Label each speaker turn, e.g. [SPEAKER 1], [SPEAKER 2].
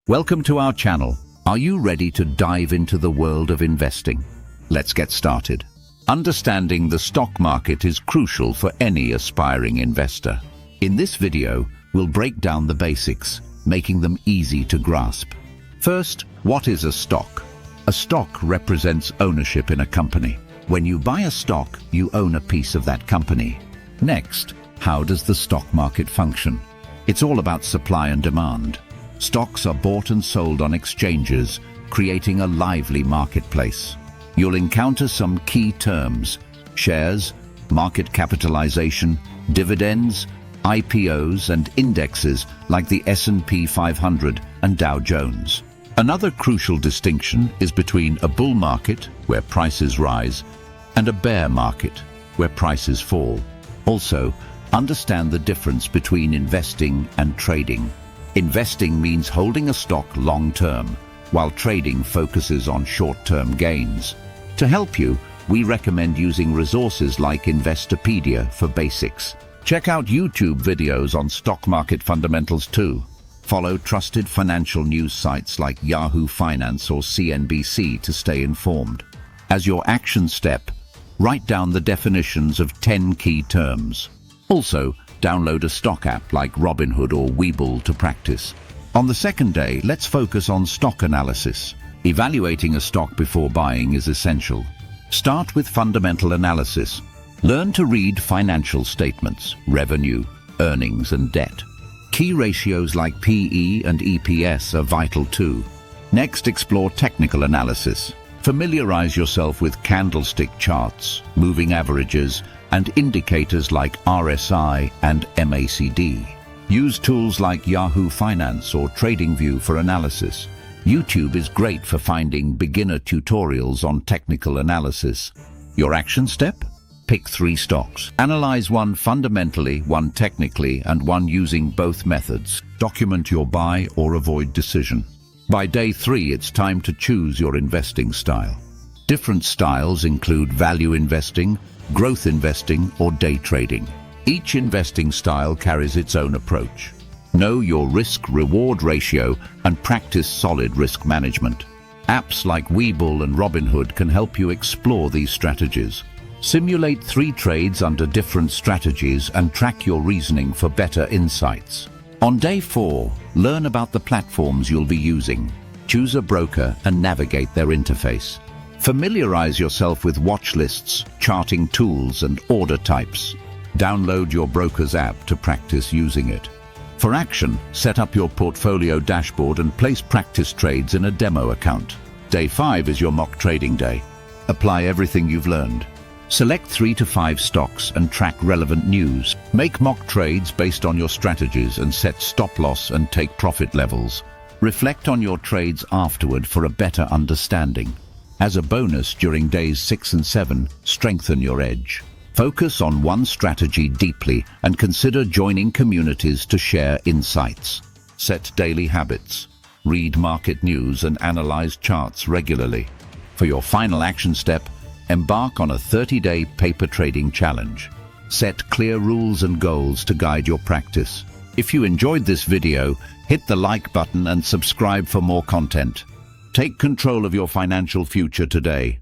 [SPEAKER 1] Welcome to our channel. Are you ready to dive into the world of investing? Let's get started. Understanding the stock market is crucial for any aspiring investor. In this video, we'll break down the basics, making them easy to grasp. First, what is a stock? A stock represents ownership in a company. When you buy a stock, you own a piece of that company. Next, how does the stock market function? It's all about supply and demand. Stocks are bought and sold on exchanges, creating a lively marketplace. You'll encounter some key terms: shares, market capitalization, dividends, IPOs, and indexes like the S&P 500 and Dow Jones. Another crucial distinction is between a bull market, where prices rise, and a bear market, where prices fall. Also, understand the difference between investing and trading. Investing means holding a stock long-term, while trading focuses on short-term gains. To help you, we recommend using resources like Investopedia for basics. Check out YouTube videos on stock market fundamentals too. Follow trusted financial news sites like Yahoo Finance or CNBC to stay informed. As your action step, write down the definitions of 10 key terms. Also, download a stock app like Robinhood or Webull to practice. On the second day, let's focus on stock analysis. Evaluating a stock before buying is essential. Start with fundamental analysis. Learn to read financial statements, revenue, earnings, and debt. Key ratios like PE and EPS are vital too. Next, explore technical analysis. Familiarize yourself with candlestick charts, moving averages, and indicators like RSI and MACD. Use tools like Yahoo Finance or TradingView for analysis. YouTube is great for finding beginner tutorials on technical analysis. Your action step? Pick 3 stocks. Analyze one fundamentally, one technically, and one using both methods. Document your buy or avoid decision. By day 3, it's time to choose your investing style. Different styles include value investing, growth investing, or day trading. Each investing style carries its own approach. Know your risk-reward ratio and practice solid risk management. Apps like Webull and Robinhood can help you explore these strategies. Simulate 3 trades under different strategies and track your reasoning for better insights. On day 4, learn about the platforms you'll be using. Choose a broker and navigate their interface. Familiarize yourself with watch lists, charting tools, and order types. Download your broker's app to practice using it. For action, set up your portfolio dashboard and place practice trades in a demo account. Day 5 is your mock trading day. Apply everything you've learned. Select 3 to 5 stocks and track relevant news. Make mock trades based on your strategies and set stop loss and take profit levels. Reflect on your trades afterward for a better understanding. As a bonus, during days 6 and 7, strengthen your edge. Focus on one strategy deeply and consider joining communities to share insights. Set daily habits. Read market news and analyze charts regularly. For your final action step, embark on a 30-day paper trading challenge. Set clear rules and goals to guide your practice. If you enjoyed this video, hit the like button and subscribe for more content. Take control of your financial future today.